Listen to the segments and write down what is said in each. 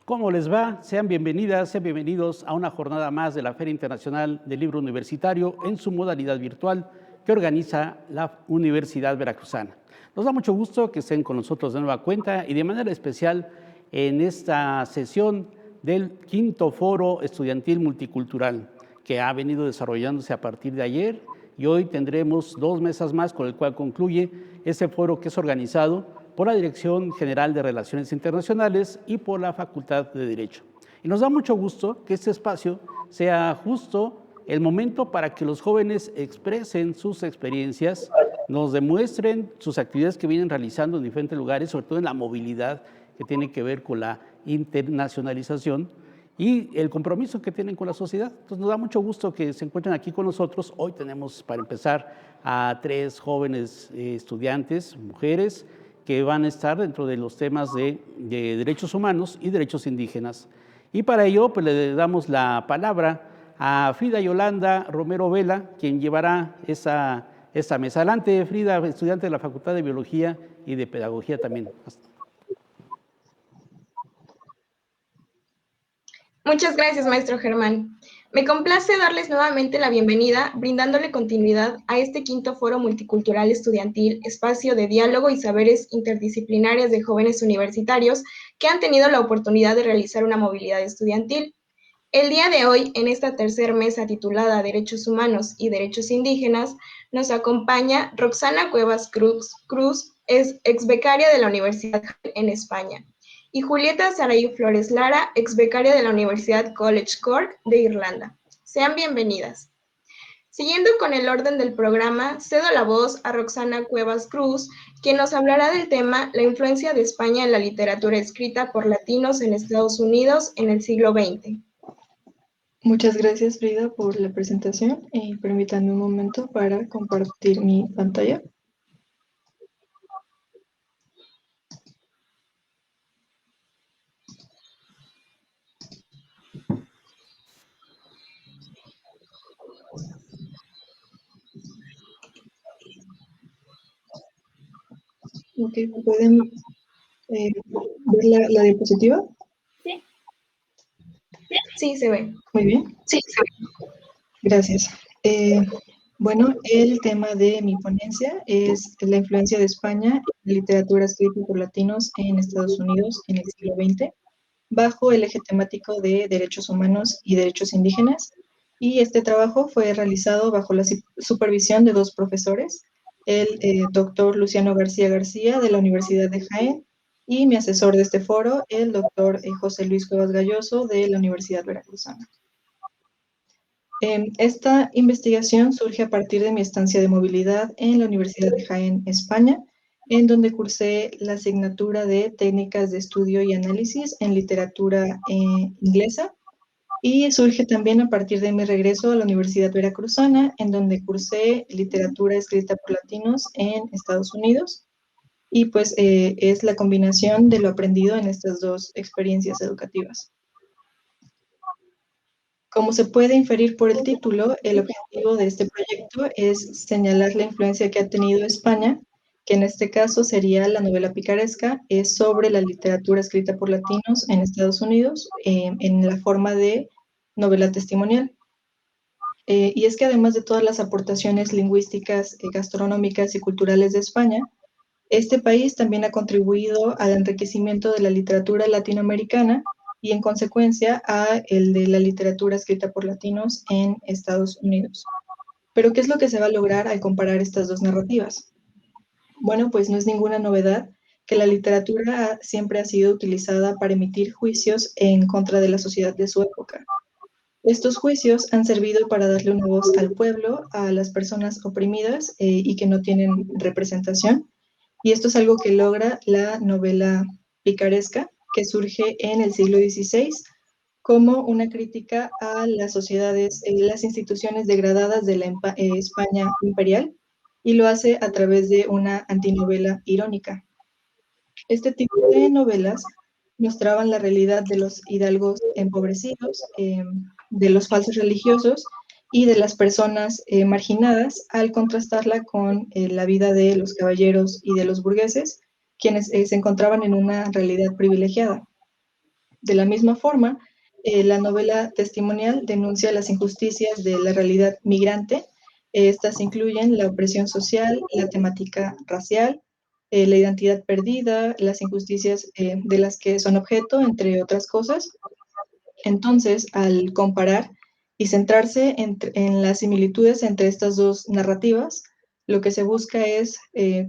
¿Cómo les va? Sean bienvenidas, sean bienvenidos a una jornada más de la Feria Internacional del Libro Universitario en su modalidad virtual que organiza la Universidad Veracruzana. Nos da mucho gusto que estén con nosotros de nueva cuenta y de manera especial en esta sesión del quinto foro estudiantil multicultural que ha venido desarrollándose a partir de ayer, y hoy tendremos 2 mesas más con el cual concluye este foro que es organizado por la Dirección General de Relaciones Internacionales y por la Facultad de Derecho. Y nos da mucho gusto que este espacio sea justo el momento para que los jóvenes expresen sus experiencias, nos demuestren sus actividades que vienen realizando en diferentes lugares, sobre todo en la movilidad que tiene que ver con la internacionalización y el compromiso que tienen con la sociedad. Entonces nos da mucho gusto que se encuentren aquí con nosotros. Hoy tenemos, para empezar, a 3 jóvenes estudiantes, mujeres, que van a estar dentro de los temas de derechos humanos y derechos indígenas. Y para ello, pues le damos la palabra a Frida Yolanda Romero Vela, quien llevará esta mesa. Adelante, Frida, estudiante de la Facultad de Biología y de Pedagogía también. Muchas gracias, maestro Germán. Me complace darles nuevamente la bienvenida, brindándole continuidad a este quinto foro multicultural estudiantil, espacio de diálogo y saberes interdisciplinarios de jóvenes universitarios que han tenido la oportunidad de realizar una movilidad estudiantil. El día de hoy, en esta tercera mesa titulada Derechos Humanos y Derechos Indígenas, nos acompaña Roxana Cuevas Cruz, es ex becaria de la Universidad en España, y Julieta Saray Flores Lara, ex becaria de la Universidad College Cork de Irlanda. Sean bienvenidas. Siguiendo con el orden del programa, cedo la voz a Roxana Cuevas Cruz, quien nos hablará del tema la influencia de España en la literatura escrita por latinos en Estados Unidos en el siglo XX. Muchas gracias, Frida, por la presentación y permítanme un momento para compartir mi pantalla. Ok, ¿pueden ver la diapositiva? Sí. Sí, se ve. Muy bien. Sí, se ve. Gracias. Bueno, el tema de mi ponencia es la influencia de España en la literatura escrita por latinos en Estados Unidos en el siglo XX, bajo el eje temático de derechos humanos y derechos indígenas. Y este trabajo fue realizado bajo la supervisión de 2 profesores, el doctor Luciano García García de la Universidad de Jaén y mi asesor de este foro, el doctor José Luis Cuevas Galloso de la Universidad Veracruzana. Esta investigación surge a partir de mi estancia de movilidad en la Universidad de Jaén, España, en donde cursé la asignatura de Técnicas de Estudio y Análisis en Literatura Inglesa, y surge también a partir de mi regreso a la Universidad Veracruzana, en donde cursé Literatura Escrita por Latinos en Estados Unidos, y pues es la combinación de lo aprendido en estas 2 experiencias educativas. Como se puede inferir por el título, el objetivo de este proyecto es señalar la influencia que ha tenido España, que en este caso sería la novela picaresca, es sobre la literatura escrita por latinos en Estados Unidos, en la forma de novela testimonial. Y es que además de todas las aportaciones lingüísticas, gastronómicas y culturales de España, este país también ha contribuido al enriquecimiento de la literatura latinoamericana y en consecuencia a el de la literatura escrita por latinos en Estados Unidos. Pero ¿qué es lo que se va a lograr al comparar estas 2 narrativas? Bueno, pues no es ninguna novedad que la literatura siempre ha sido utilizada para emitir juicios en contra de la sociedad de su época. Estos juicios han servido para darle una voz al pueblo, a las personas oprimidas y que no tienen representación. Y esto es algo que logra la novela picaresca, que surge en el siglo XVI como una crítica a las sociedades, las instituciones degradadas de la España imperial, y lo hace a través de una antinovela irónica. Este tipo de novelas mostraban la realidad de los hidalgos empobrecidos, de los falsos religiosos y de las personas marginadas, al contrastarla con la vida de los caballeros y de los burgueses, quienes se encontraban en una realidad privilegiada. De la misma forma, la novela testimonial denuncia las injusticias de la realidad migrante. Estas incluyen la opresión social, la temática racial, la identidad perdida, las injusticias de las que son objeto, entre otras cosas. Entonces, al comparar y centrarse en las similitudes entre estas dos narrativas, lo que se busca es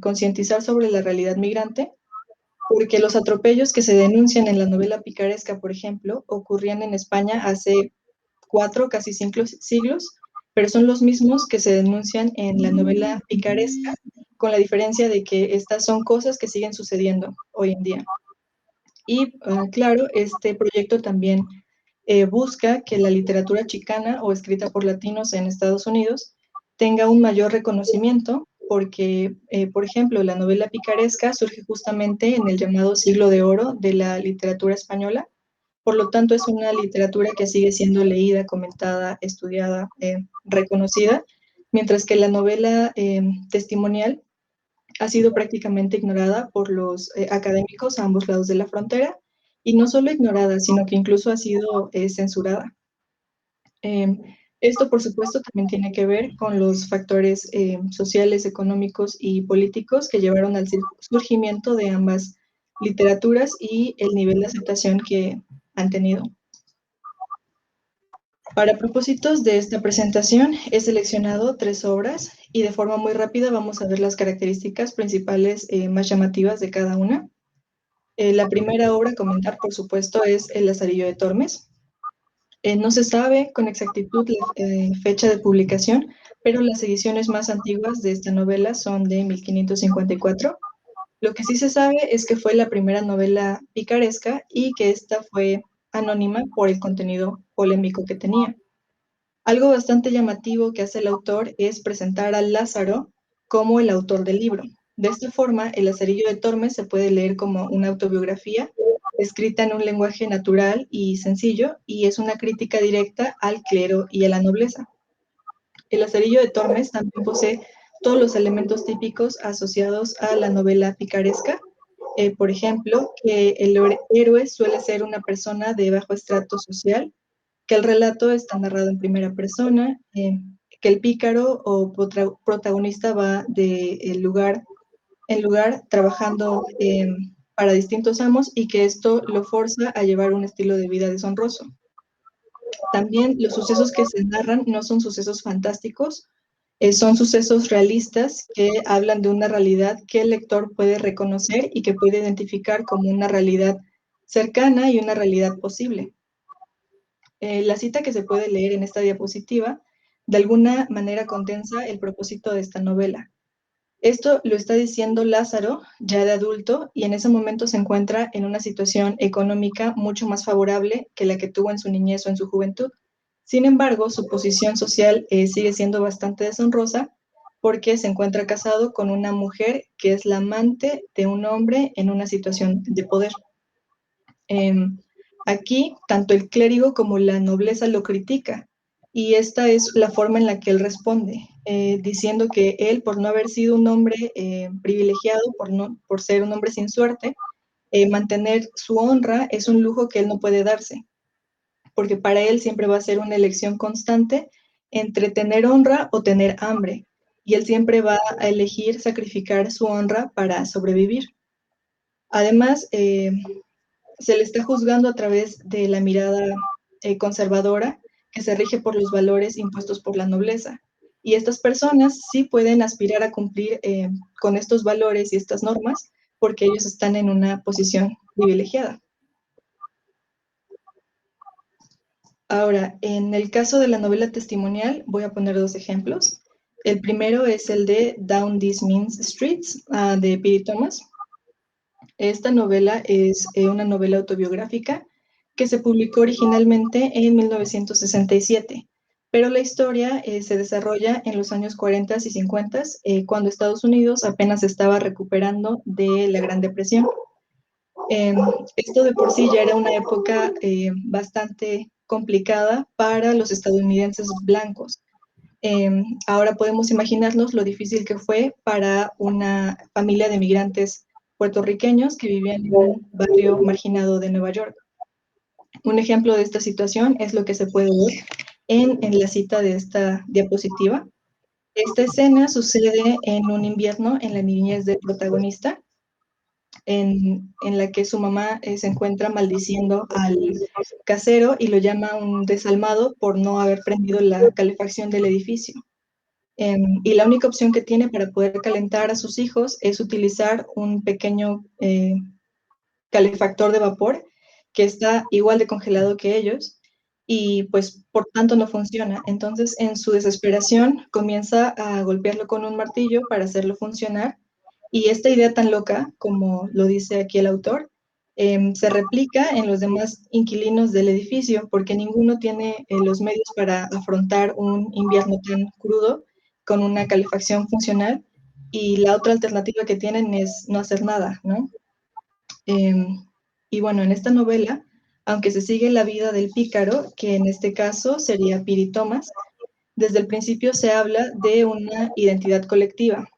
concientizar sobre la realidad migrante, porque los atropellos que se denuncian en la novela picaresca, por ejemplo, ocurrían en España hace 4, casi 5 siglos, pero son los mismos que se denuncian en la novela picaresca, con la diferencia de que estas son cosas que siguen sucediendo hoy en día. Y claro, este proyecto también busca que la literatura chicana o escrita por latinos en Estados Unidos tenga un mayor reconocimiento porque, por ejemplo, la novela picaresca surge justamente en el llamado siglo de oro de la literatura española. Por lo tanto, es una literatura que sigue siendo leída, comentada, estudiada, reconocida, mientras que la novela testimonial ha sido prácticamente ignorada por los académicos a ambos lados de la frontera, y no solo ignorada, sino que incluso ha sido censurada. Esto, por supuesto, también tiene que ver con los factores sociales, económicos y políticos que llevaron al surgimiento de ambas literaturas y el nivel de aceptación que han tenido. Para propósitos de esta presentación he seleccionado 3 obras y de forma muy rápida vamos a ver las características principales más llamativas de cada una. La primera obra a comentar, por supuesto, es El Lazarillo de Tormes. No se sabe con exactitud la fecha de publicación, pero las ediciones más antiguas de esta novela son de 1554. Lo que sí se sabe es que fue la primera novela picaresca y que esta fue anónima por el contenido polémico que tenía. Algo bastante llamativo que hace el autor es presentar a Lázaro como el autor del libro. De esta forma, El Lazarillo de Tormes se puede leer como una autobiografía escrita en un lenguaje natural y sencillo, y es una crítica directa al clero y a la nobleza. El Lazarillo de Tormes también posee todos los elementos típicos asociados a la novela picaresca. Por ejemplo, que el héroe suele ser una persona de bajo estrato social, que el relato está narrado en primera persona, que el pícaro o protagonista va de lugar en lugar trabajando para distintos amos y que esto lo forza a llevar un estilo de vida deshonroso. También los sucesos que se narran no son sucesos fantásticos, son sucesos realistas que hablan de una realidad que el lector puede reconocer y que puede identificar como una realidad cercana y una realidad posible. La cita que se puede leer en esta diapositiva de alguna manera condensa el propósito de esta novela. Esto lo está diciendo Lázaro, ya de adulto, y en ese momento se encuentra en una situación económica mucho más favorable que la que tuvo en su niñez o en su juventud. Sin embargo, su posición social sigue siendo bastante deshonrosa porque se encuentra casado con una mujer que es la amante de un hombre en una situación de poder. Aquí, tanto el clérigo como la nobleza lo critica, y esta es la forma en la que él responde, diciendo que él, por no haber sido un hombre privilegiado, por ser un hombre sin suerte, mantener su honra es un lujo que él no puede darse, porque para él siempre va a ser una elección constante entre tener honra o tener hambre, y él siempre va a elegir sacrificar su honra para sobrevivir. Además, se le está juzgando a través de la mirada conservadora que se rige por los valores impuestos por la nobleza. Y estas personas sí pueden aspirar a cumplir con estos valores y estas normas porque ellos están en una posición privilegiada. Ahora, en el caso de la novela testimonial, voy a poner 2 ejemplos. El primero es el de Down These Mean Streets, de P.D. Thomas. Esta novela es una novela autobiográfica que se publicó originalmente en 1967, pero la historia se desarrolla en los años 40 y 50, cuando Estados Unidos apenas estaba recuperando de la Gran Depresión. Esto de por sí ya era una época bastante complicada para los estadounidenses blancos. Ahora podemos imaginarnos lo difícil que fue para una familia de migrantes puertorriqueños que vivían en un barrio marginado de Nueva York. Un ejemplo de esta situación es lo que se puede ver en la cita de esta diapositiva. Esta escena sucede en un invierno en la niñez del protagonista, en la que su mamá se encuentra maldiciendo al casero y lo llama un desalmado por no haber prendido la calefacción del edificio. Y la única opción que tiene para poder calentar a sus hijos es utilizar un pequeño calefactor de vapor que está igual de congelado que ellos y pues por tanto no funciona. Entonces en su desesperación comienza a golpearlo con un martillo para hacerlo funcionar y esta idea tan loca, como lo dice aquí el autor, se replica en los demás inquilinos del edificio porque ninguno tiene los medios para afrontar un invierno tan crudo con una calefacción funcional y la otra alternativa que tienen es no hacer nada, ¿no? Y bueno, en esta novela, aunque se sigue la vida del pícaro, que en este caso sería Piri Thomas, desde el principio se habla de una identidad colectiva,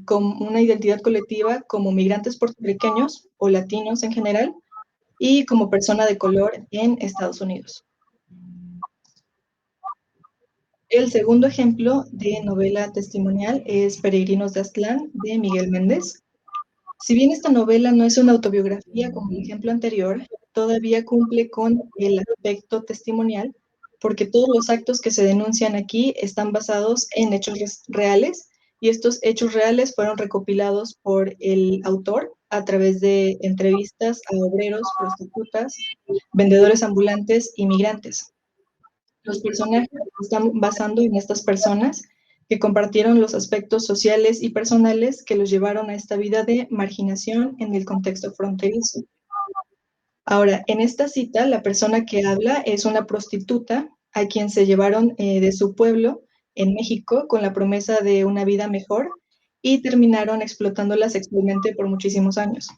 como una identidad colectiva como migrantes puertorriqueños o latinos en general y como persona de color en Estados Unidos. El segundo ejemplo de novela testimonial es Peregrinos de Aztlán, de Miguel Méndez. Si bien esta novela no es una autobiografía como el ejemplo anterior, todavía cumple con el aspecto testimonial, porque todos los actos que se denuncian aquí están basados en hechos reales, y estos hechos reales fueron recopilados por el autor a través de entrevistas a obreros, prostitutas, vendedores ambulantes y migrantes. Los personajes se están basando en estas personas que compartieron los aspectos sociales y personales que los llevaron a esta vida de marginación en el contexto fronterizo. Ahora, en esta cita, la persona que habla es una prostituta a quien se llevaron de su pueblo en México con la promesa de una vida mejor y terminaron explotándola sexualmente por muchísimos años.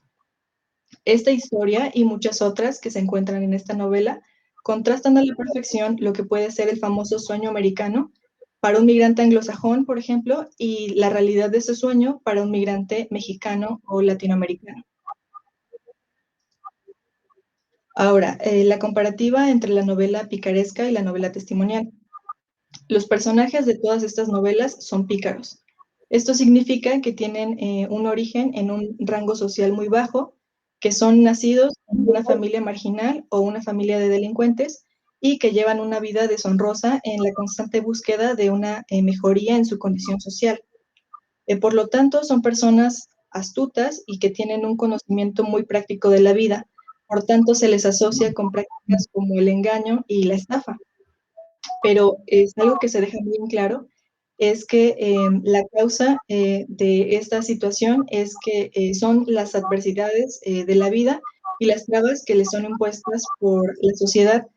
Esta historia y muchas otras que se encuentran en esta novela contrastan a la perfección lo que puede ser el famoso sueño americano para un migrante anglosajón, por ejemplo, y la realidad de ese sueño para un migrante mexicano o latinoamericano. Ahora, la comparativa entre la novela picaresca y la novela testimonial. Los personajes de todas estas novelas son pícaros. Esto significa que tienen un origen en un rango social muy bajo, que son nacidos en una familia marginal o una familia de delincuentes y que llevan una vida deshonrosa en la constante búsqueda de una mejoría en su condición social. Por lo tanto, son personas astutas y que tienen un conocimiento muy práctico de la vida. Por tanto, se les asocia con prácticas como el engaño y la estafa. Pero es algo que se deja muy en claro, es que la causa de esta situación es que son las adversidades de la vida y las trabas que les son impuestas por la sociedad,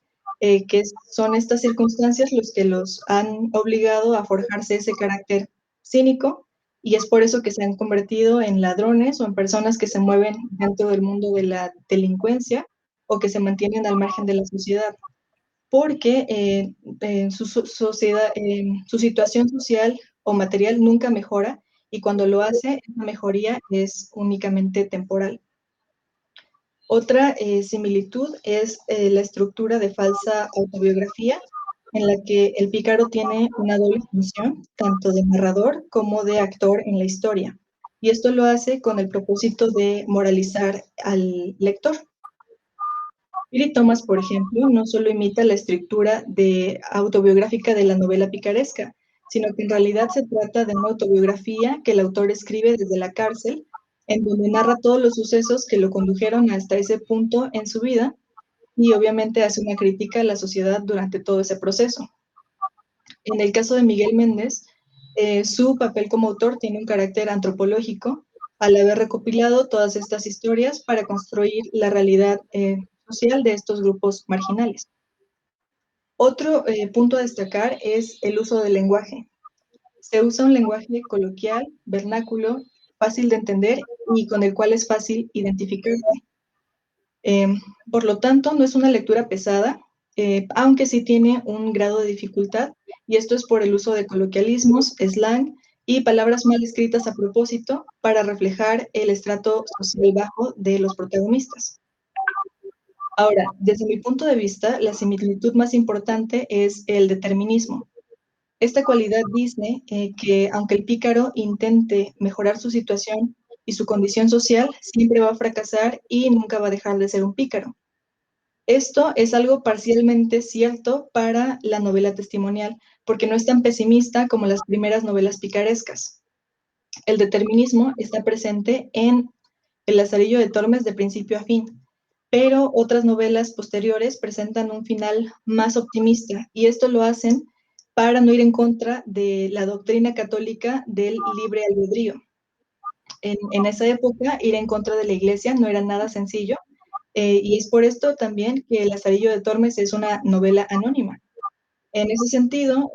que son estas circunstancias los que los han obligado a forjarse ese carácter cínico y es por eso que se han convertido en ladrones o en personas que se mueven dentro del mundo de la delincuencia o que se mantienen al margen de la sociedad porque su situación social o material nunca mejora y cuando lo hace, esa mejoría es únicamente temporal. Otra similitud es la estructura de falsa autobiografía, en la que el pícaro tiene una doble función, tanto de narrador como de actor en la historia. Y esto lo hace con el propósito de moralizar al lector. Piri Thomas, por ejemplo, no solo imita la estructura autobiográfica de la novela picaresca, sino que en realidad se trata de una autobiografía que el autor escribe desde la cárcel, en donde narra todos los sucesos que lo condujeron hasta ese punto en su vida y obviamente hace una crítica a la sociedad durante todo ese proceso. En el caso de Miguel Méndez, su papel como autor tiene un carácter antropológico al haber recopilado todas estas historias para construir la realidad social de estos grupos marginales. Otro punto a destacar es el uso del lenguaje. Se usa un lenguaje coloquial, vernáculo, fácil de entender y con el cual es fácil identificarse. Por lo tanto, no es una lectura pesada, aunque sí tiene un grado de dificultad, y esto es por el uso de coloquialismos, slang y palabras mal escritas a propósito para reflejar el estrato social bajo de los protagonistas. Ahora, desde mi punto de vista, la similitud más importante es el determinismo. Esta cualidad dice que aunque el pícaro intente mejorar su situación y su condición social, siempre va a fracasar y nunca va a dejar de ser un pícaro. Esto es algo parcialmente cierto para la novela testimonial, porque no es tan pesimista como las primeras novelas picarescas. El determinismo está presente en El Lazarillo de Tormes de principio a fin, pero otras novelas posteriores presentan un final más optimista y esto lo hacen para no ir en contra de la doctrina católica del libre albedrío. En esa época, ir en contra de la iglesia no era nada sencillo, y es por esto también que El Lazarillo de Tormes es una novela anónima. En ese sentido,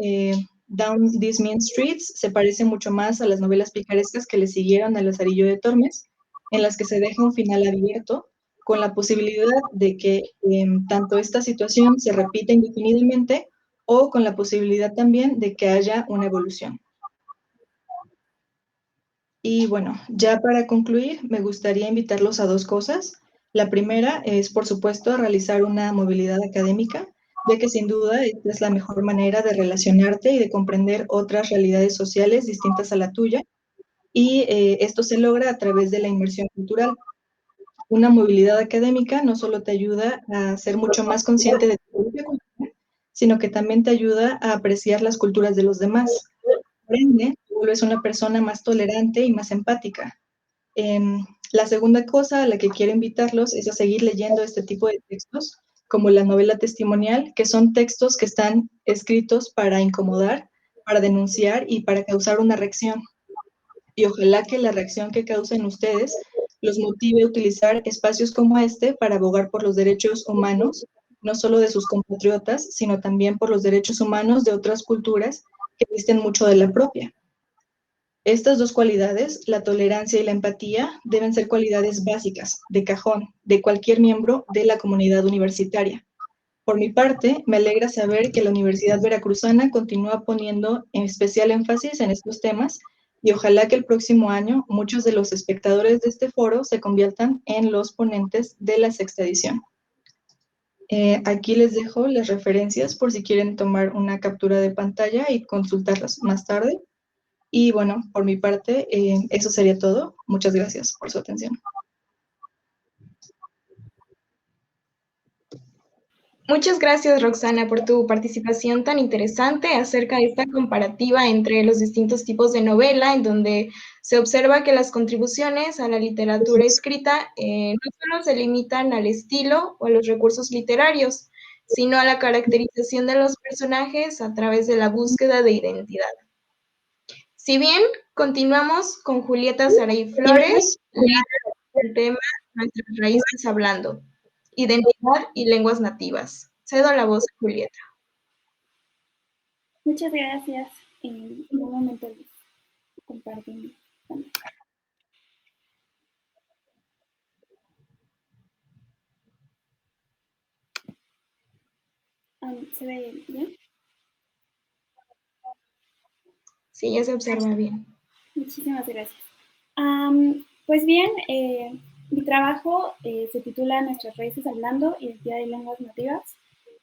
Down These Mean Streets se parece mucho más a las novelas picarescas que le siguieron a Lazarillo de Tormes, en las que se deja un final abierto, con la posibilidad de que tanto esta situación se repita indefinidamente o con la posibilidad también de que haya una evolución. Y bueno, ya para concluir, me gustaría invitarlos a dos cosas. La primera es, por supuesto, realizar una movilidad académica, ya que sin duda esta es la mejor manera de relacionarte y de comprender otras realidades sociales distintas a la tuya. Y esto se logra a través de la inmersión cultural. Una movilidad académica no solo te ayuda a ser mucho más consciente de tu propia cultura, sino que también te ayuda a apreciar las culturas de los demás. Por ende, te vuelves una persona más tolerante y más empática. La segunda cosa a la que quiero invitarlos es a seguir leyendo este tipo de textos, como la novela testimonial, que son textos que están escritos para incomodar, para denunciar y para causar una reacción. Y ojalá que la reacción que causen ustedes los motive a utilizar espacios como este para abogar por los derechos humanos, no solo de sus compatriotas, sino también por los derechos humanos de otras culturas que disten mucho de la propia. Estas dos cualidades, la tolerancia y la empatía, deben ser cualidades básicas, de cajón, de cualquier miembro de la comunidad universitaria. Por mi parte, me alegra saber que la Universidad Veracruzana continúa poniendo especial énfasis en estos temas y ojalá que el próximo año muchos de los espectadores de este foro se conviertan en los ponentes de la sexta edición. Aquí les dejo las referencias por si quieren tomar una captura de pantalla y consultarlas más tarde. Y bueno, por mi parte, eso sería todo. Muchas gracias por su atención. Muchas gracias, Roxana, por tu participación tan interesante acerca de esta comparativa entre los distintos tipos de novela, en donde se observa que las contribuciones a la literatura escrita no solo se limitan al estilo o a los recursos literarios, sino a la caracterización de los personajes a través de la búsqueda de identidad. Si bien continuamos con Julieta Saray Flores, el tema Nuestras raíces hablando, identidad y lenguas nativas. Cedo la voz a Julieta. Muchas gracias. En un momento les comparto mi pantalla. ¿Se ve bien? Sí, ya se observa bien. Muchísimas gracias. Pues bien, mi trabajo se titula Nuestras raíces hablando, identidad y lenguas nativas.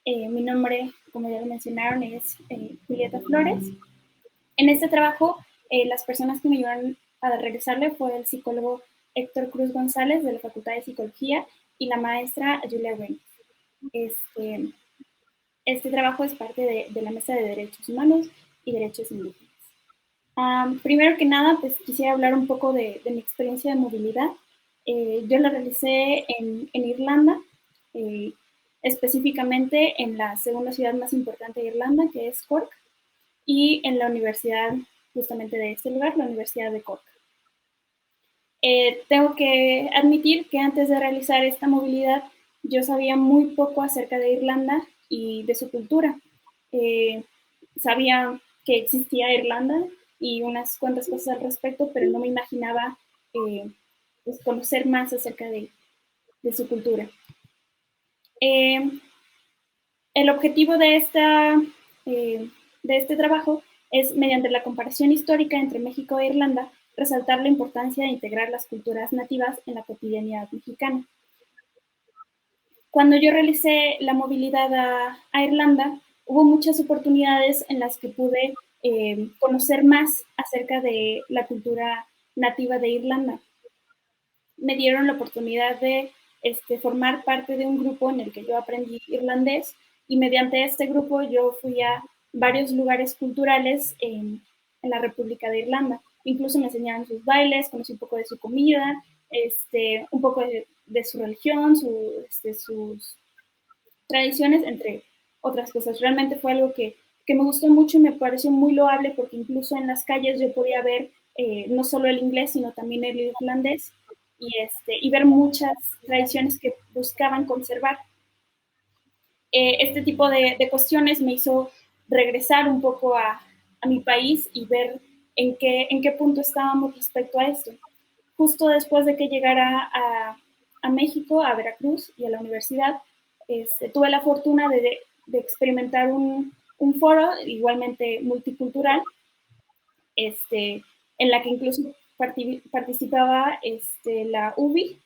Mi nombre, como ya lo mencionaron, es Julieta Flores. En este trabajo, las personas que me ayudaron a realizarle fue el psicólogo Héctor Cruz González de la Facultad de Psicología y la maestra Julia Wayne. Este trabajo es parte de la Mesa de Derechos Humanos y Derechos Indígenas. Primero que nada, pues quisiera hablar un poco de mi experiencia de movilidad. Yo la realicé en Irlanda, específicamente en la segunda ciudad más importante de Irlanda, que es Cork, y en la universidad justamente de este lugar, la Universidad de Cork. Tengo que admitir que antes de realizar esta movilidad, yo sabía muy poco acerca de Irlanda y de su cultura. Sabía que existía Irlanda y unas cuantas cosas al respecto, pero no me imaginaba pues, conocer más acerca de su cultura. El objetivo de este trabajo es, mediante la comparación histórica entre México e Irlanda, resaltar la importancia de integrar las culturas nativas en la cotidianidad mexicana. Cuando yo realicé la movilidad a Irlanda, hubo muchas oportunidades en las que pude conocer más acerca de la cultura nativa de Irlanda. Me dieron la oportunidad de formar parte de un grupo en el que yo aprendí irlandés, y mediante este grupo yo fui a varios lugares culturales en la República de Irlanda. Incluso me enseñaron sus bailes, conocí un poco de su comida, un poco de su religión, sus tradiciones, entre otras cosas. Realmente fue algo que me gustó mucho y me pareció muy loable, porque incluso en las calles yo podía ver no solo el inglés, sino también el irlandés, y ver muchas tradiciones que buscaban conservar. Este tipo de cuestiones me hizo regresar un poco a mi país y ver en qué punto estábamos respecto a esto. Justo después de que llegara a México, a Veracruz y a la universidad, tuve la fortuna de experimentar un foro igualmente multicultural, en la que incluso participaba la UBI,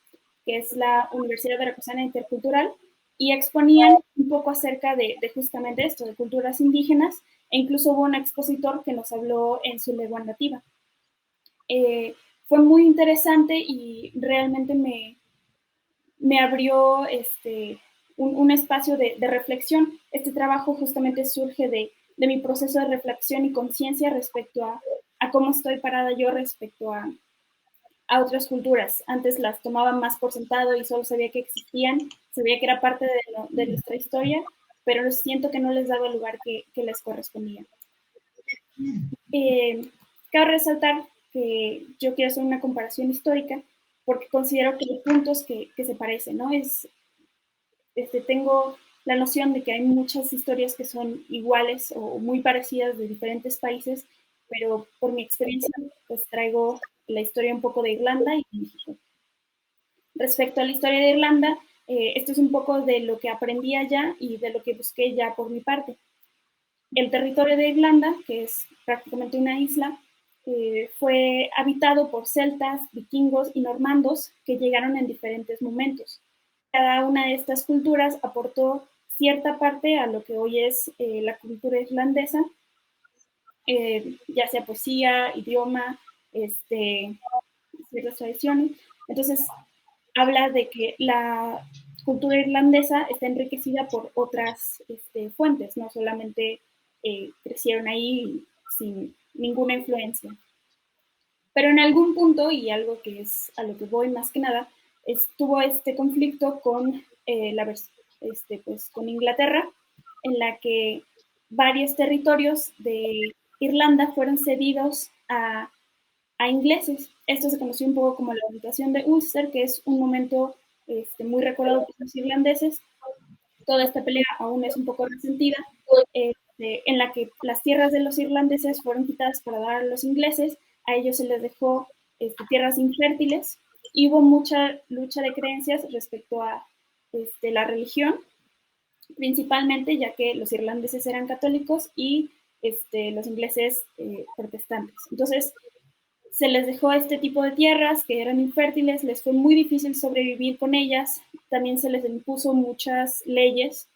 que es la Universidad Veracruzana Intercultural, y exponían un poco acerca de justamente esto, de culturas indígenas, e incluso hubo un expositor que nos habló en su lengua nativa. Fue muy interesante y realmente me abrió un espacio de reflexión. Este trabajo justamente surge de mi proceso de reflexión y conciencia respecto a cómo estoy parada yo respecto a otras culturas. Antes las tomaba más por sentado y solo sabía que existían, sabía que era parte de nuestra historia, pero siento que no les daba el lugar que les correspondía. Cabe resaltar que yo quiero hacer una comparación histórica, porque considero que hay puntos que se parecen, ¿no? Tengo la noción de que hay muchas historias que son iguales o muy parecidas de diferentes países, pero por mi experiencia pues traigo la historia un poco de Irlanda y México. Respecto a la historia de Irlanda, esto es un poco de lo que aprendí allá y de lo que busqué ya por mi parte. El territorio de Irlanda, que es prácticamente una isla, fue habitado por celtas, vikingos y normandos que llegaron en diferentes momentos. Cada una de estas culturas aportó cierta parte a lo que hoy es la cultura irlandesa, ya sea poesía, idioma, ciertas tradiciones. Entonces, habla de que la cultura irlandesa está enriquecida por otras fuentes, no solamente crecieron ahí sin ninguna influencia. Pero en algún punto, y algo que es a lo que voy más que nada, tuvo este conflicto con, con Inglaterra, en la que varios territorios de Irlanda fueron cedidos a ingleses. Esto se conoció un poco como la Unificación de Ulster, que es un momento muy recordado por los irlandeses. Toda esta pelea aún es un poco resentida, en la que las tierras de los irlandeses fueron quitadas para dar a los ingleses. A ellos se les dejó tierras infértiles, y hubo mucha lucha de creencias respecto a la religión, principalmente ya que los irlandeses eran católicos y los ingleses protestantes. Entonces, se les dejó este tipo de tierras que eran infértiles, les fue muy difícil sobrevivir con ellas. También se les impuso muchas leyes,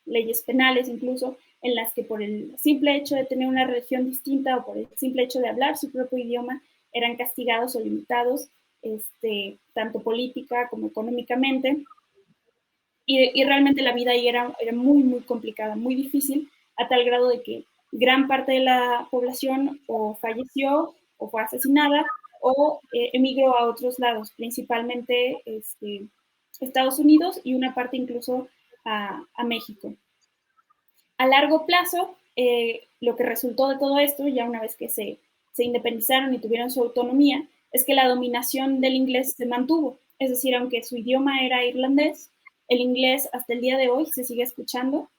leyes penales incluso, en las que por el simple hecho de tener una religión distinta o por el simple hecho de hablar su propio idioma eran castigados o limitados, tanto política como económicamente. Y realmente la vida ahí era muy, muy complicada, muy difícil, a tal grado de que gran parte de la población o falleció o fue asesinada o emigró a otros lados, principalmente Estados Unidos y una parte incluso a México. A largo plazo, lo que resultó de todo esto, ya una vez que se independizaron y tuvieron su autonomía, es que la dominación del inglés se mantuvo. Es decir, aunque su idioma era irlandés, el inglés hasta el día de hoy se sigue escuchando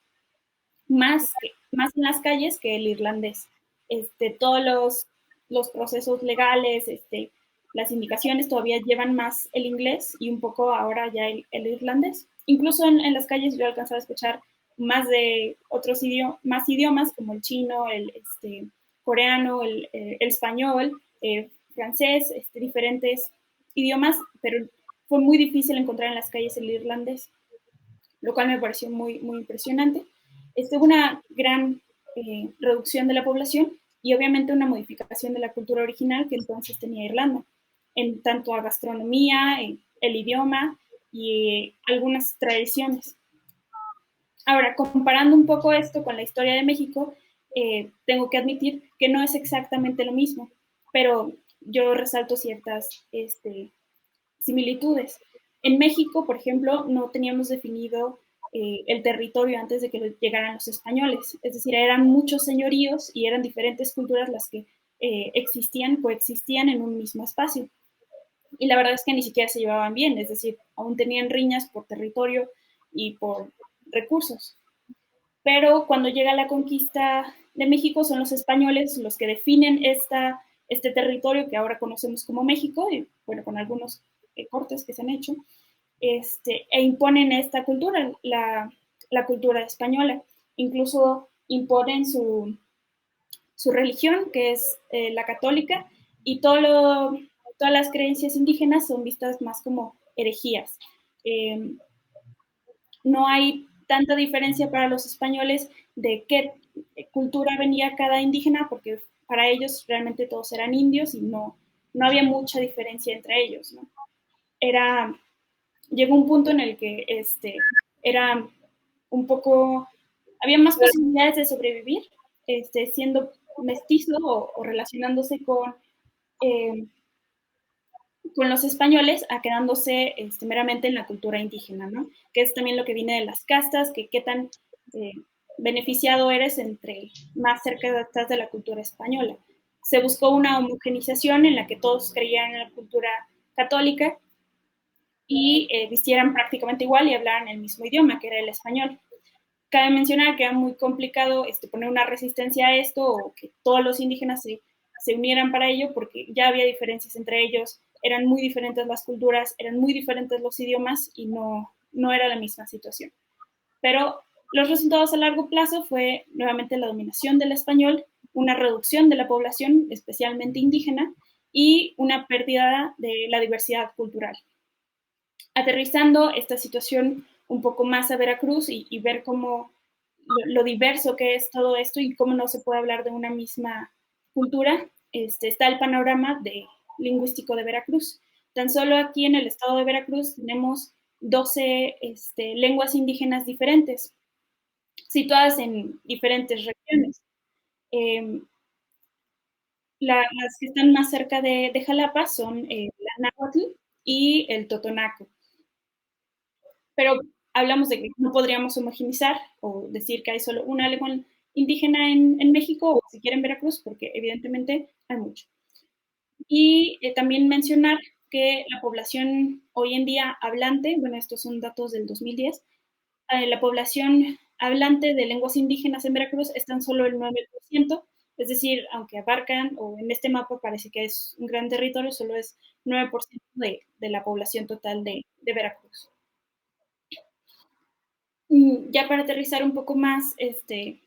más en las calles que el irlandés. Todos los procesos legales, las indicaciones todavía llevan más el inglés y un poco ahora ya el irlandés. Incluso en las calles yo he alcanzado a escuchar más de otros idiomas como el chino, el coreano, el español, francés, diferentes idiomas, pero fue muy difícil encontrar en las calles el irlandés, lo cual me pareció muy, muy impresionante. Hubo una gran reducción de la población y obviamente una modificación de la cultura original que entonces tenía Irlanda, en tanto a gastronomía, el idioma y algunas tradiciones. Ahora, comparando un poco esto con la historia de México, tengo que admitir que no es exactamente lo mismo, pero yo resalto ciertas similitudes. En México, por ejemplo, no teníamos definido el territorio antes de que llegaran los españoles, es decir, eran muchos señoríos y eran diferentes culturas las que coexistían en un mismo espacio. Y la verdad es que ni siquiera se llevaban bien, es decir, aún tenían riñas por territorio y por recursos. Pero cuando llega la conquista de México son los españoles los que definen este territorio que ahora conocemos como México, y bueno, con algunos cortes que se han hecho, e imponen esta cultura, la cultura española. Incluso imponen su religión, que es la católica, y todas las creencias indígenas son vistas más como herejías. No hay tanta diferencia para los españoles de qué cultura venía cada indígena, porque para ellos realmente todos eran indios y no había mucha diferencia entre ellos, ¿no? Llegó un punto en el que era un poco, había más posibilidades de sobrevivir siendo mestizo o relacionándose con los españoles a quedándose meramente en la cultura indígena, ¿no? Que es también lo que viene de las castas, que qué tan beneficiado eres entre más cerca estás de la cultura española. Se buscó una homogenización en la que todos creían en la cultura católica y vistieran prácticamente igual y hablaran el mismo idioma, que era el español. Cabe mencionar que era muy complicado poner una resistencia a esto o que todos los indígenas se unieran para ello, porque ya había diferencias entre ellos, eran muy diferentes las culturas, eran muy diferentes los idiomas y no era la misma situación. Pero los resultados a largo plazo fue nuevamente la dominación del español, una reducción de la población, especialmente indígena, y una pérdida de la diversidad cultural. Aterrizando esta situación un poco más a Veracruz y ver cómo lo diverso que es todo esto y cómo no se puede hablar de una misma cultura, está el panorama lingüístico de Veracruz. Tan solo aquí en el estado de Veracruz tenemos 12 lenguas indígenas diferentes, situadas en diferentes regiones. Las que están más cerca de Jalapa son la náhuatl y el totonaco. Pero hablamos de que no podríamos homogenizar o decir que hay solo una lengua indígena en México o siquiera en Veracruz, porque evidentemente hay mucho. Y también mencionar que la población hoy en día hablante, bueno, estos son datos del 2010, la población hablante de lenguas indígenas en Veracruz es tan solo el 9%, es decir, aunque abarcan, o en este mapa parece que es un gran territorio, solo es 9% de la población total de Veracruz. Ya para aterrizar un poco más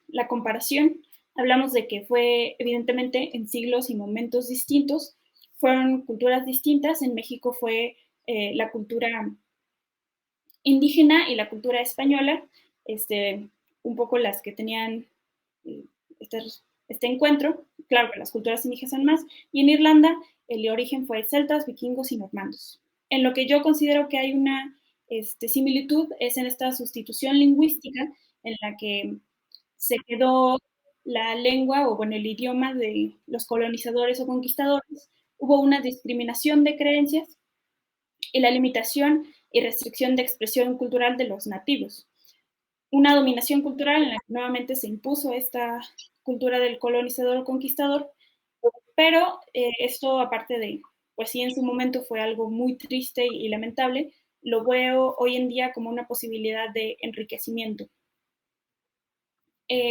la comparación, hablamos de que fue evidentemente en siglos y momentos distintos, fueron culturas distintas. En México fue la cultura indígena y la cultura española, un poco las que tenían este encuentro. Claro que las culturas indígenas son más, y en Irlanda el origen fue celtas, vikingos y normandos. En lo que yo considero que hay una similitud es en esta sustitución lingüística en la que se quedó la lengua o bueno, el idioma de los colonizadores o conquistadores. Hubo una discriminación de creencias y la limitación y restricción de expresión cultural de los nativos. Una dominación cultural en la que nuevamente se impuso esta cultura del colonizador o conquistador, pero esto aparte de, pues sí, en su momento fue algo muy triste y lamentable, lo veo hoy en día como una posibilidad de enriquecimiento.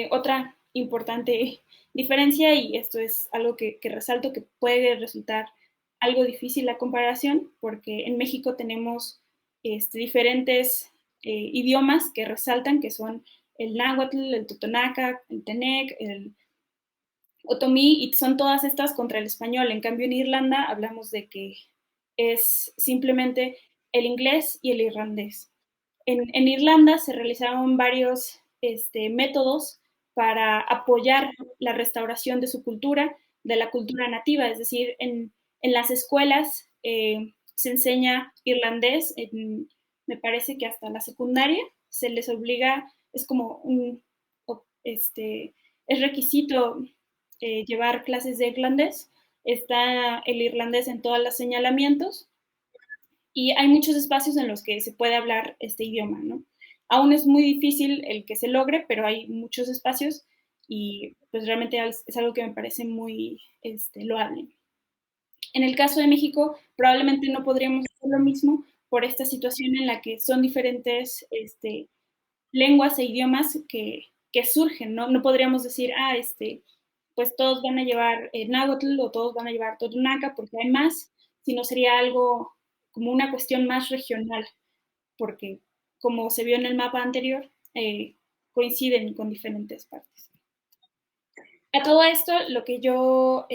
Otra importante diferencia, y esto es algo que resalto, que puede resultar algo difícil la comparación, porque en México tenemos diferentes idiomas que resaltan, que son el náhuatl, el totonaca, el tenec, el otomí, y son todas estas contra el español. En cambio, en Irlanda hablamos de que es simplemente el inglés y el irlandés. En Irlanda se realizaron varios métodos para apoyar la restauración de su cultura, de la cultura nativa, es decir, en las escuelas se enseña irlandés, me parece que hasta la secundaria se les obliga, es como es requisito llevar clases de irlandés, está el irlandés en todos los señalamientos y hay muchos espacios en los que se puede hablar este idioma, ¿no? Aún es muy difícil el que se logre, pero hay muchos espacios y pues realmente es algo que me parece muy loable. En el caso de México, probablemente no podríamos hacer lo mismo por esta situación en la que son diferentes lenguas e idiomas que surgen, ¿no? No podríamos decir, pues todos van a llevar náhuatl o todos van a llevar totonaca porque hay más, sino sería algo como una cuestión más regional, porque como se vio en el mapa anterior, coinciden con diferentes partes. A todo esto, lo que yo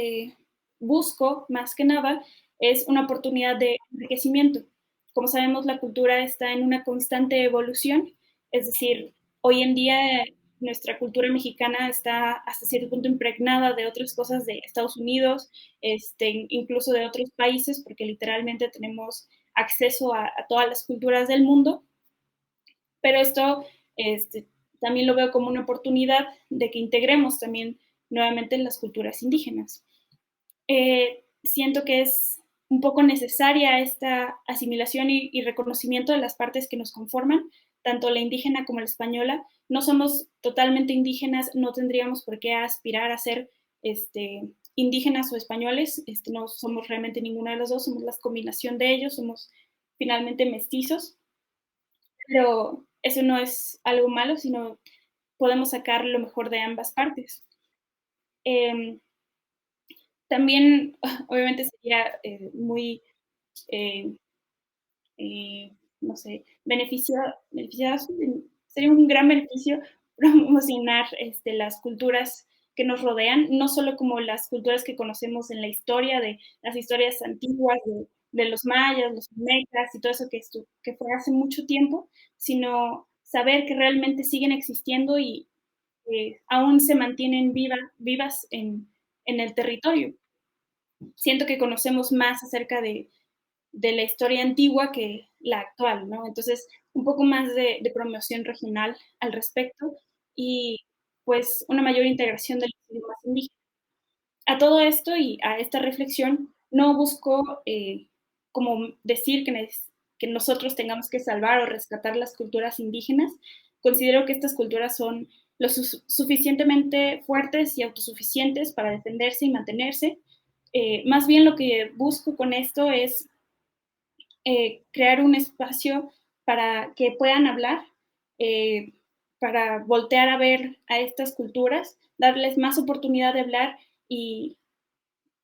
busco más que nada es una oportunidad de enriquecimiento. Como sabemos, la cultura está en una constante evolución, es decir, hoy en día nuestra cultura mexicana está hasta cierto punto impregnada de otras cosas de Estados Unidos, incluso de otros países, porque literalmente tenemos acceso a todas las culturas del mundo, pero esto también lo veo como una oportunidad de que integremos también nuevamente las culturas indígenas. Siento que es un poco necesaria esta asimilación y reconocimiento de las partes que nos conforman, tanto la indígena como la española. No somos totalmente indígenas, no tendríamos por qué aspirar a ser indígenas o españoles, no somos realmente ninguna de los dos, somos la combinación de ellos, somos finalmente mestizos, pero eso no es algo malo, sino podemos sacar lo mejor de ambas partes. También, obviamente, sería muy, no sé, beneficioso, sería un gran beneficio promocionar las culturas que nos rodean, no solo como las culturas que conocemos en la historia, de las historias antiguas, de los mayas, los mecas y todo eso que fue hace mucho tiempo, sino saber que realmente siguen existiendo y aún se mantienen vivas en el territorio. Siento que conocemos más acerca de la historia antigua que la actual, ¿no? Entonces, un poco más de promoción regional al respecto y pues una mayor integración de los idiomas indígenas. A todo esto y a esta reflexión, no busco como decir que nosotros tengamos que salvar o rescatar las culturas indígenas. Considero que estas culturas son lo suficientemente fuertes y autosuficientes para defenderse y mantenerse. Más bien lo que busco con esto es crear un espacio para que puedan hablar, para voltear a ver a estas culturas, darles más oportunidad de hablar y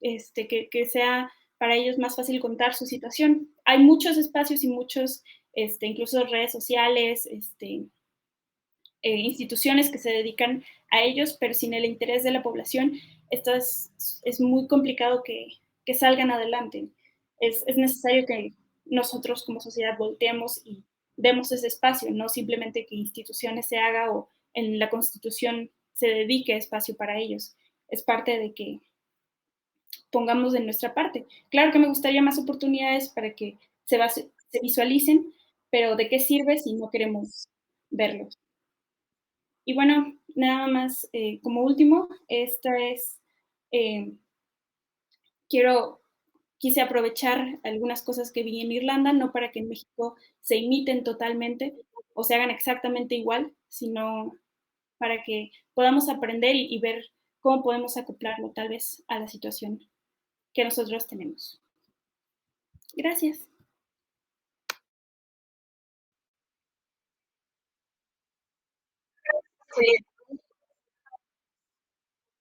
que sea para ellos más fácil contar su situación. Hay muchos espacios y muchos, incluso redes sociales, instituciones que se dedican a ellos, pero sin el interés de la población, esto es muy complicado que salgan adelante. Es necesario que nosotros como sociedad volteemos y demos ese espacio, no simplemente que instituciones se haga o en la Constitución se dedique espacio para ellos. Es parte de que pongamos de nuestra parte. Claro que me gustaría más oportunidades para que se visualicen, pero ¿de qué sirve si no queremos verlos? Y bueno, nada más como último, eh, quise aprovechar algunas cosas que vi en Irlanda, no para que en México se imiten totalmente o se hagan exactamente igual, sino para que podamos aprender y ver cómo podemos acoplarlo tal vez a la situación que nosotros tenemos. Gracias.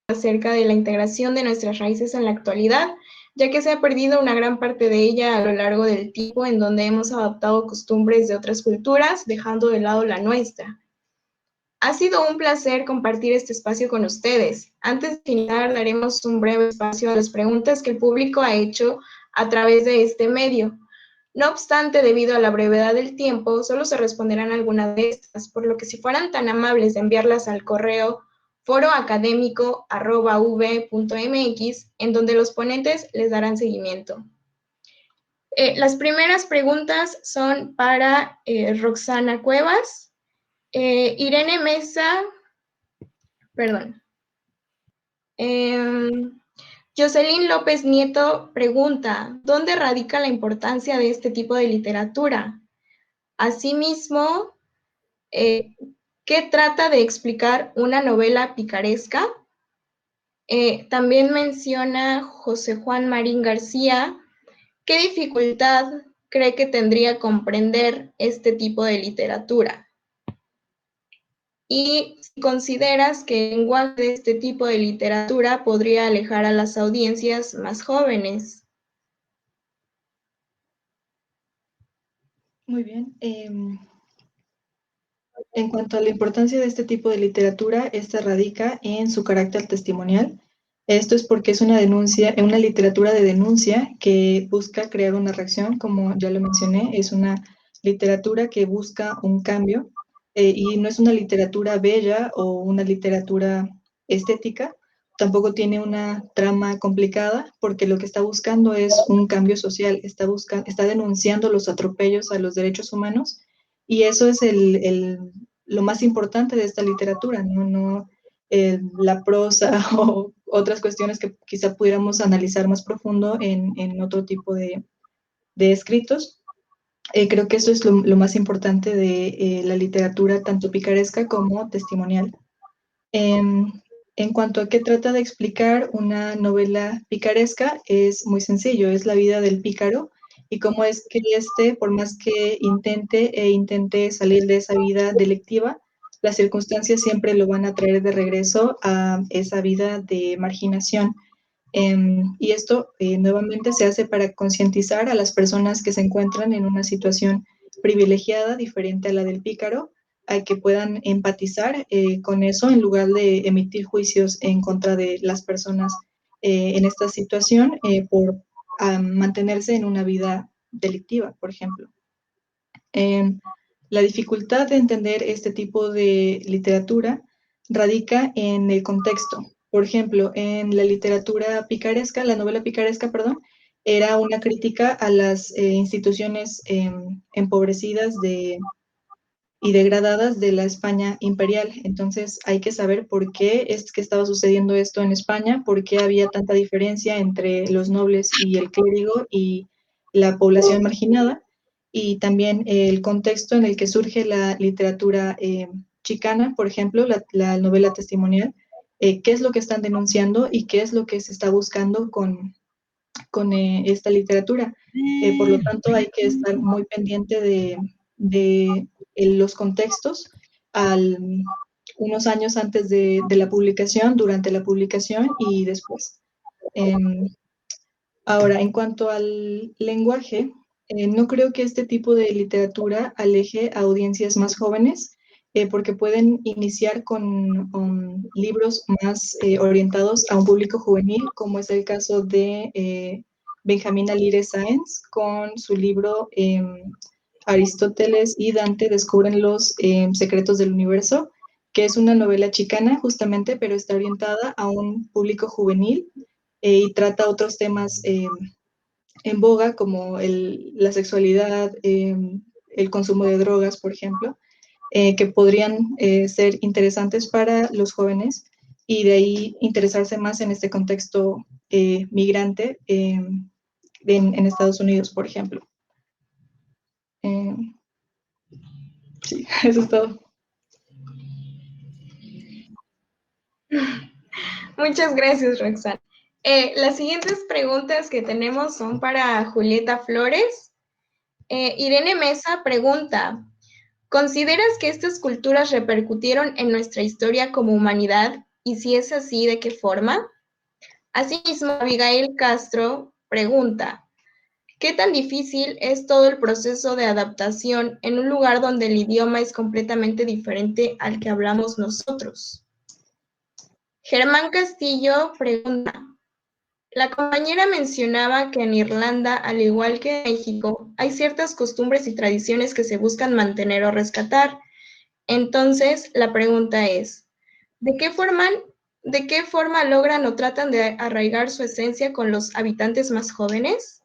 Acerca de la integración de nuestras raíces en la actualidad, ya que se ha perdido una gran parte de ella a lo largo del tiempo en donde hemos adoptado costumbres de otras culturas, dejando de lado la nuestra. Ha sido un placer compartir este espacio con ustedes. Antes de finalizar, daremos un breve espacio a las preguntas que el público ha hecho a través de este medio. No obstante, debido a la brevedad del tiempo, solo se responderán algunas de estas, por lo que si fueran tan amables de enviarlas al correo foroacadémico@v.mx, en donde los ponentes les darán seguimiento. Las primeras preguntas son para Roxana Cuevas. Irene Mesa, perdón. Jocelyn López Nieto pregunta, ¿dónde radica la importancia de este tipo de literatura? Asimismo, ¿qué trata de explicar una novela picaresca? También menciona José Juan Marín García, ¿qué dificultad cree que tendría comprender este tipo de literatura? Y si consideras que el lenguaje de este tipo de literatura podría alejar a las audiencias más jóvenes. Muy bien. En cuanto a la importancia de este tipo de literatura, esta radica en su carácter testimonial. Esto es porque es una denuncia, una literatura de denuncia que busca crear una reacción, como ya lo mencioné, es una literatura que busca un cambio y no es una literatura bella o una literatura estética, tampoco tiene una trama complicada, porque lo que está buscando es un cambio social, está denunciando los atropellos a los derechos humanos y eso es lo más importante de esta literatura, no la prosa o otras cuestiones que quizá pudiéramos analizar más profundo en otro tipo de escritos. Creo que eso es lo más importante de la literatura, tanto picaresca como testimonial. En cuanto a qué trata de explicar una novela picaresca, es muy sencillo, es la vida del pícaro y cómo es que por más que intente salir de esa vida delictiva, las circunstancias siempre lo van a traer de regreso a esa vida de marginación. Y esto nuevamente se hace para concientizar a las personas que se encuentran en una situación privilegiada, diferente a la del pícaro, a que puedan empatizar con eso en lugar de emitir juicios en contra de las personas en esta situación por mantenerse en una vida delictiva, por ejemplo. La dificultad de entender este tipo de literatura radica en el contexto. Por ejemplo, en la literatura picaresca, la novela picaresca, perdón, era una crítica a las instituciones empobrecidas y degradadas de la España imperial. Entonces hay que saber por qué es que estaba sucediendo esto en España, por qué había tanta diferencia entre los nobles y el clérigo y la población marginada, y también el contexto en el que surge la literatura chicana, por ejemplo, la novela testimonial, qué es lo que están denunciando y qué es lo que se está buscando con esta literatura. Por lo tanto, hay que estar muy pendiente de los contextos unos años antes de la publicación, durante la publicación y después. Ahora, en cuanto al lenguaje, no creo que este tipo de literatura aleje a audiencias más jóvenes, porque pueden iniciar con libros más orientados a un público juvenil, como es el caso de Benjamín Alire Sáenz, con su libro Aristóteles y Dante descubren los secretos del universo, que es una novela chicana justamente, pero está orientada a un público juvenil y trata otros temas en boga como la sexualidad, el consumo de drogas, por ejemplo, que podrían ser interesantes para los jóvenes y de ahí interesarse más en este contexto migrante en Estados Unidos, por ejemplo. Sí, eso es todo. Muchas gracias, Roxana. Las siguientes preguntas que tenemos son para Julieta Flores. Irene Mesa pregunta, ¿consideras que estas culturas repercutieron en nuestra historia como humanidad? Y si es así, ¿de qué forma? Asimismo, Abigail Castro pregunta, ¿qué tan difícil es todo el proceso de adaptación en un lugar donde el idioma es completamente diferente al que hablamos nosotros? Germán Castillo pregunta, La compañera mencionaba que en Irlanda, al igual que en México, hay ciertas costumbres y tradiciones que se buscan mantener o rescatar. Entonces, la pregunta es, ¿de qué de qué forma logran o tratan de arraigar su esencia con los habitantes más jóvenes?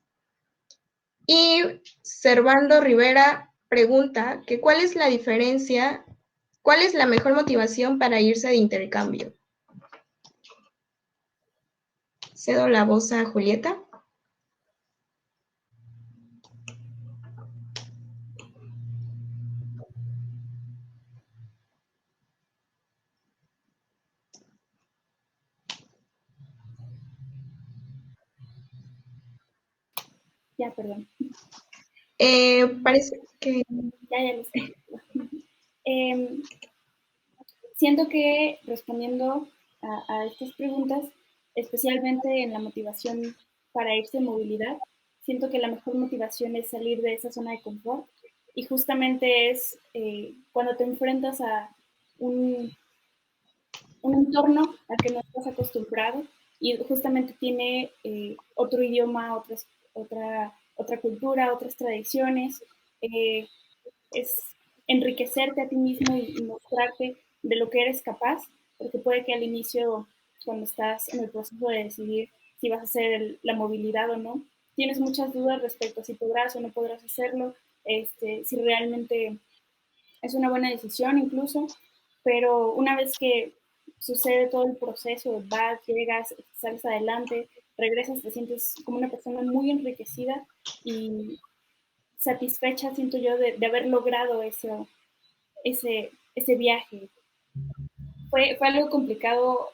Y Servando Rivera pregunta que cuál es la diferencia, cuál es la mejor motivación para irse de intercambio. Cedo la voz a Julieta. Ya, perdón. Parece que... Ya lo sé. Em, Siento que respondiendo a estas preguntas, especialmente en la motivación para irse en movilidad, siento que la mejor motivación es salir de esa zona de confort y justamente es cuando te enfrentas a un, un entorno al que no estás acostumbrado y justamente tiene otro idioma, otra cultura, otras tradiciones. Eh, es enriquecerte a ti mismo y mostrarte de lo que eres capaz, porque puede que al inicio, cuando estás en el proceso de decidir si vas a hacer la movilidad o no, tienes muchas dudas respecto a si podrás o no podrás hacerlo, si realmente es una buena decisión incluso, pero una vez que sucede todo el proceso, vas, llegas, sales adelante, regresas, te sientes como una persona muy enriquecida y satisfecha, siento yo, de haber logrado ese viaje. Fue algo complicado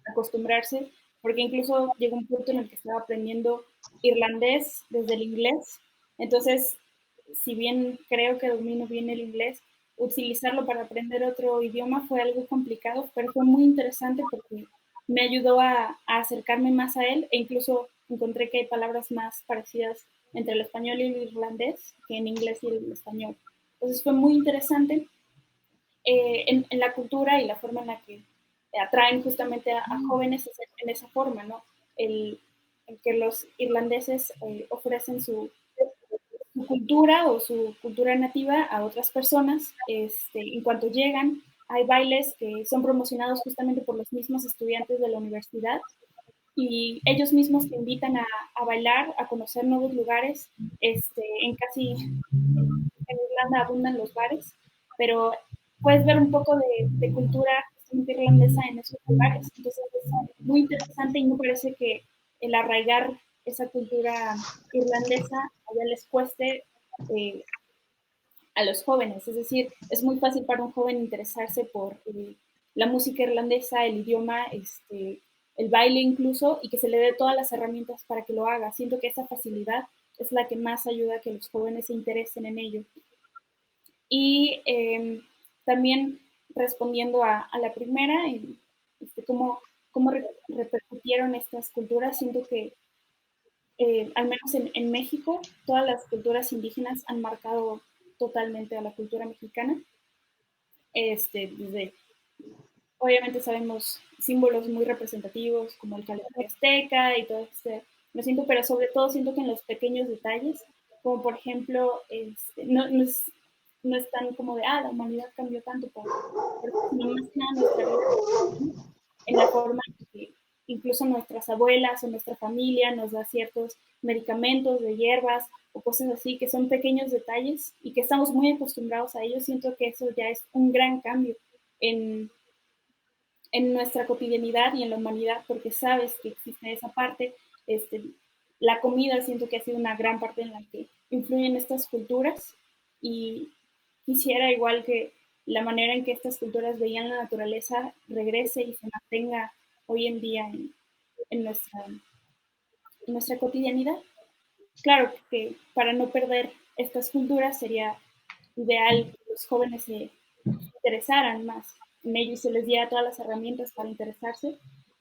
acostumbrarse, porque incluso llegó un punto en el que estaba aprendiendo irlandés desde el inglés. Entonces, si bien creo que domino bien el inglés, utilizarlo para aprender otro idioma fue algo complicado, pero fue muy interesante porque me ayudó a acercarme más a él e incluso encontré que hay palabras más parecidas entre el español y el irlandés que en inglés y el español. Entonces fue muy interesante en la cultura y la forma en la que atraen justamente a jóvenes en esa forma, ¿no? El que los irlandeses ofrecen su cultura o su cultura nativa a otras personas. En cuanto llegan, hay bailes que son promocionados justamente por los mismos estudiantes de la universidad y ellos mismos te invitan a bailar, a conocer nuevos lugares. En Irlanda abundan los bares, pero puedes ver un poco de cultura irlandesa en esos lugares. Entonces es muy interesante y me parece que el arraigar esa cultura irlandesa allá les cueste eh, a los jóvenes. Es decir, es muy fácil para un joven interesarse por la música irlandesa, el idioma, el baile incluso, y que se le dé todas las herramientas para que lo haga. Siento que esa facilidad es la que más ayuda a que los jóvenes se interesen en ello. Y también respondiendo a la primera, cómo repercutieron estas culturas, siento que al menos en México, todas las culturas indígenas han marcado totalmente a la cultura mexicana. Desde, obviamente sabemos símbolos muy representativos como el calendario azteca y todo lo siento, pero sobre todo siento que en los pequeños detalles, como por ejemplo, no es tan como de, la humanidad cambió tanto, sino más que nada nuestra vida, en la forma en que incluso nuestras abuelas o nuestra familia nos da ciertos medicamentos de hierbas o cosas así, que son pequeños detalles y que estamos muy acostumbrados a ellos. Siento que eso ya es un gran cambio en, en nuestra cotidianidad y en la humanidad, porque sabes que existe esa parte. La comida siento que ha sido una gran parte en la que influyen estas culturas y quisiera igual que la manera en que estas culturas veían la naturaleza regrese y se mantenga hoy en día en nuestra cotidianidad. Claro que para no perder estas culturas sería ideal que los jóvenes se interesaran más en ello y se les diera todas las herramientas para interesarse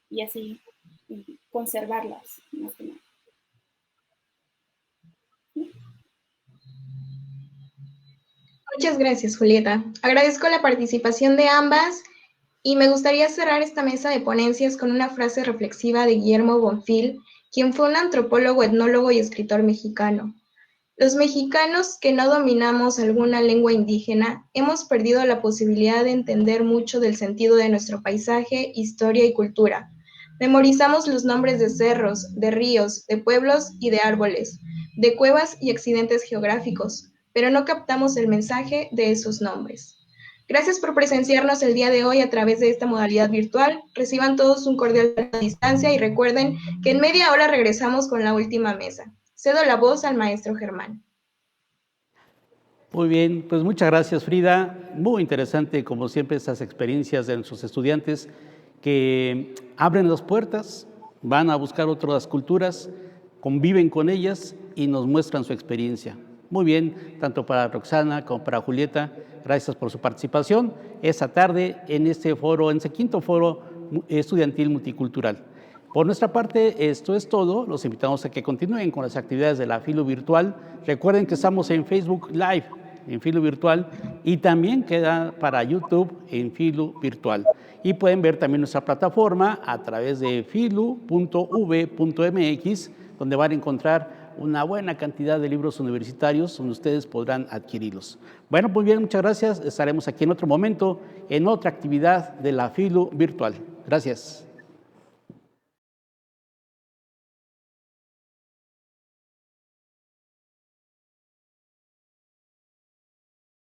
y así conservarlas más que nada. Muchas gracias, Julieta. Agradezco la participación de ambas Y me gustaría cerrar esta mesa de ponencias con una frase reflexiva de Guillermo Bonfil, quien fue un antropólogo, etnólogo y escritor mexicano. Los mexicanos que no dominamos alguna lengua indígena hemos perdido la posibilidad de entender mucho del sentido de nuestro paisaje, historia y cultura. Memorizamos los nombres de cerros, de ríos, de pueblos y de árboles, de cuevas y accidentes geográficos, pero no captamos el mensaje de esos nombres. Gracias por presenciarnos el día de hoy a través de esta modalidad virtual. Reciban todos un cordial a distancia y recuerden que en media hora regresamos con la última mesa. Cedo la voz al maestro Germán. Muy bien, pues muchas gracias, Frida. Muy interesante, como siempre, estas experiencias de nuestros estudiantes que abren las puertas, van a buscar otras culturas, conviven con ellas y nos muestran su experiencia. Muy bien, tanto para Roxana como para Julieta, gracias por su participación esta tarde en este foro, en este quinto foro estudiantil multicultural. Por nuestra parte, esto es todo. Los invitamos a que continúen con las actividades de la Filu Virtual. Recuerden que estamos en Facebook Live, en Filu Virtual, y también queda para YouTube en Filu Virtual. Y pueden ver también nuestra plataforma a través de filu.v.mx, donde van a encontrar una buena cantidad de libros universitarios donde ustedes podrán adquirirlos. Bueno, pues bien, muchas gracias. Estaremos aquí en otro momento, en otra actividad de la Filu Virtual. Gracias.